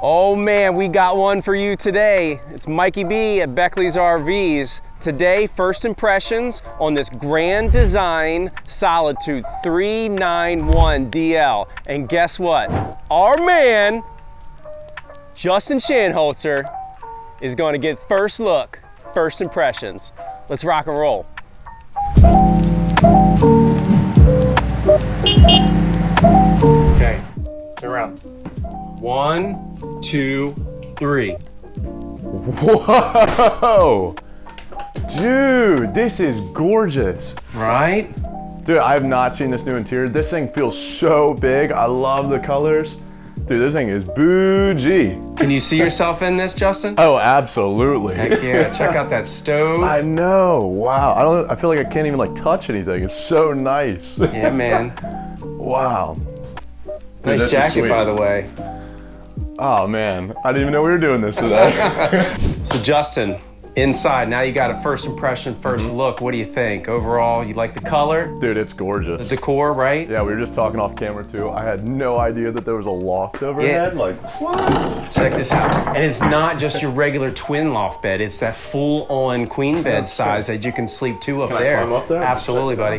Oh man, we got one for you today. It's Mikey B at Beckley's RVs. Today, first impressions on this Grand Design Solitude 391DL. And guess what? Our man, Justin Shanholzer, is going to get first look, first impressions. Let's rock and roll. Okay, turn around. 1, 2, 3. Whoa! Dude, this is gorgeous. Right? Dude, I have not seen this new interior. This thing feels so big. I love the colors. Dude, this thing is bougie. Can you see yourself in this, Justin? Oh, absolutely. Heck yeah, check out that stove. I know, wow. I feel like I can't even like touch anything. It's so nice. Yeah, man. Wow. Dude, Nice jacket, by the way. Oh man, I didn't even know we were doing this today. So Justin, inside, now you got a first impression, first look. What do you think? Overall, you like the color? Dude, it's gorgeous. The decor, right? Yeah, we were just talking off camera too. I had no idea that there was a loft overhead. Yeah. Like, what? Check this out. And it's not just your regular twin loft bed. It's that full-on queen bed size that you can sleep two up Can there. I climb up there? Absolutely, buddy.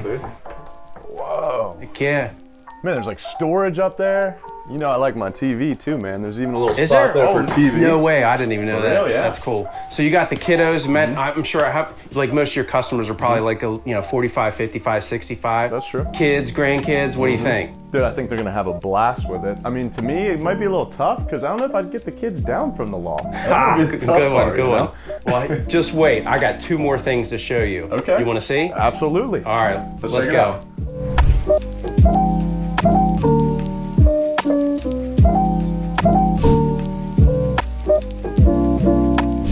Whoa. Heck yeah. Man, there's like storage up there. You know I like my TV too, man. There's even a little Is spot there? there for TV. No way, I didn't even know For that. real, yeah. That's cool. So you got the kiddos, I'm sure like most of your customers are probably like 45, 55, 65. That's true. Kids, grandkids, what do you think? Dude, I think they're gonna have a blast with it. I mean, to me, it might be a little tough because I don't know if I'd get the kids down from the loft. That would be the tough part, good you one. know? Well, just wait. I got 2 more things to show you. Okay. You want to see? Absolutely. All right, let's check it go. out.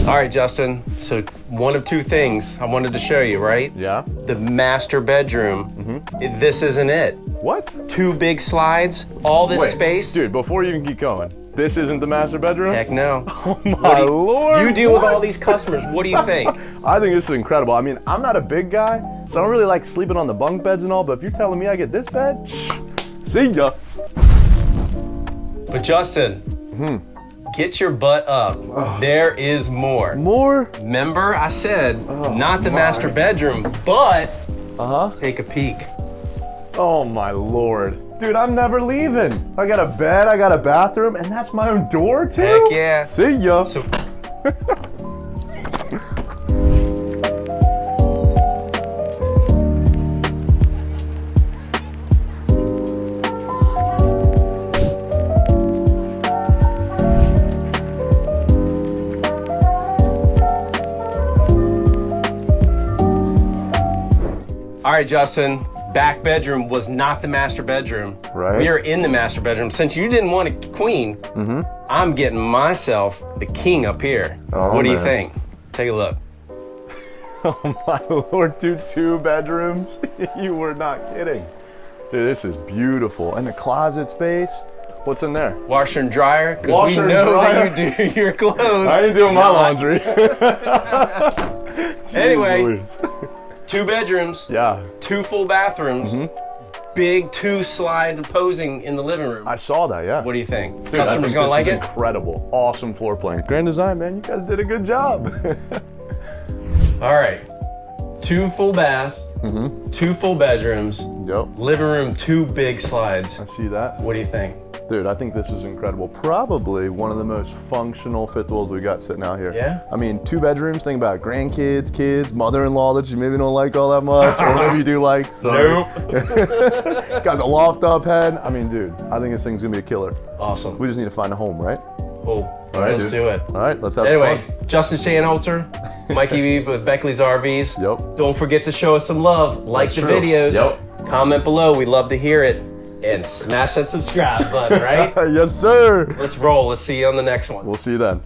All right, Justin. So one of 2 things I wanted to show you, right? Yeah. The master bedroom. This isn't it. What? 2 big slides, all this space. Dude, before you even keep going, this isn't the master bedroom? Heck no. Oh my lord. You deal with all what? these customers. What do you think? I think this is incredible. I mean, I'm not a big guy, so I don't really like sleeping on the bunk beds and all, but if you're telling me I get this bed, see ya. But Justin, get your butt up. There is more. More? Remember, I said not the master bedroom, but take a peek. Oh my lord. Dude, I'm never leaving. I got a bed, I got a bathroom, and that's my own door too? Heck yeah. See ya. So, all right, Justin. Back bedroom was not the master bedroom. Right. We are in the master bedroom. Since you didn't want a queen, I'm getting myself the king up here. Oh, what do you man. think? Take a look. Oh my lord, dude, 2 bedrooms? You were not kidding. Dude, this is beautiful. And the closet space? What's in there? Washer and dryer. 'Cause Washer we and know dryer. that you do your clothes. I ain't doing my laundry. Anyway. Louise. 2 bedrooms. Yeah, 2 full bathrooms. Big 2 slide posing in the living room. I saw that, yeah. What do you think? Dude, I Customers think gonna this like is it? incredible. Awesome floor plan. Grand Design, man, you guys did a good job. All right. 2 full baths. 2 full bedrooms. Yep, Living room, 2 big slides. I see that. What do you think? Dude, I think this is incredible. Probably one of the most functional fifth wheels we got sitting out here. Yeah? I mean, 2 bedrooms, think about it. Grandkids, kids, mother-in-law that you maybe don't like all that much, or whatever you do like. Sorry. Got the loft up head. I mean, dude, I think this thing's gonna be a killer. Awesome. We just need to find a home, right? Cool. All right, Let's dude. do it. All right, let's have some Anyway, fun. Justin Shanholzer, Mikey B with Beckley's RVs. Yep. Don't forget to show us some love. Like That's the true. videos. Yep. Comment below. We'd love to hear it. And smash that subscribe button, right? Yes, sir. Let's roll. Let's see you on the next one. We'll see you then.